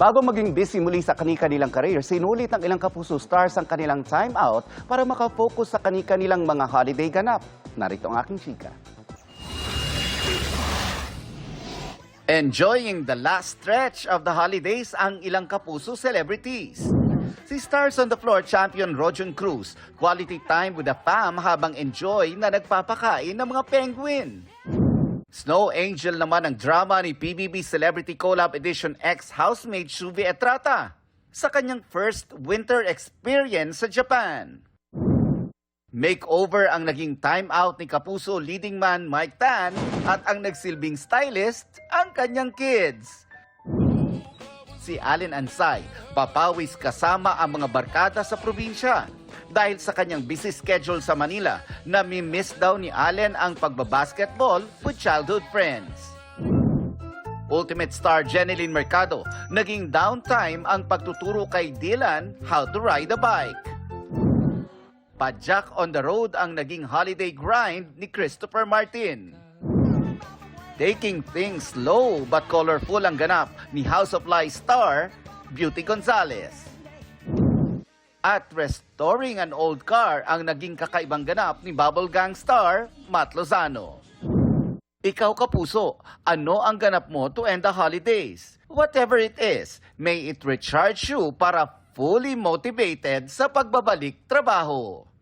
Bago maging busy muli sa kani-kanilang career, sinulit ng ilang kapuso stars ang kanilang time out para makafocus sa kani-kanilang mga holiday ganap. Narito ang aking chika. Enjoying the last stretch of the holidays ang ilang kapuso celebrities. Si Stars on the Floor champion Rojon Cruz, quality time with the fam habang enjoy na nagpapakain ng mga penguin. Snow Angel naman ang drama ni PBB Celebrity Collab Edition ex-housemate Shuvi Etrata sa kanyang first winter experience sa Japan. Makeover ang naging time out ni Kapuso leading man Mike Tan at ang nagsilbing stylist ang kanyang kids. Si Allen Ansay, papawis kasama ang mga barkada sa probinsya dahil sa kanyang busy schedule sa Manila na mi-miss daw ni Allen ang pagbabasketball with childhood friends. Ultimate star Jeneline Mercado, naging downtime ang pagtuturo kay Dylan how to ride a bike. Padjak on the road ang naging holiday grind ni Christopher Martin. Taking things slow but colorful ang ganap ni House of Lies star Beauty Gonzalez. At restoring an old car ang naging kakaibang ganap ni Bubble Gang star Matt Lozano. Ikaw kapuso, ano ang ganap mo to end the holidays? Whatever it is, may it recharge you para fully motivated sa pagbabalik trabaho.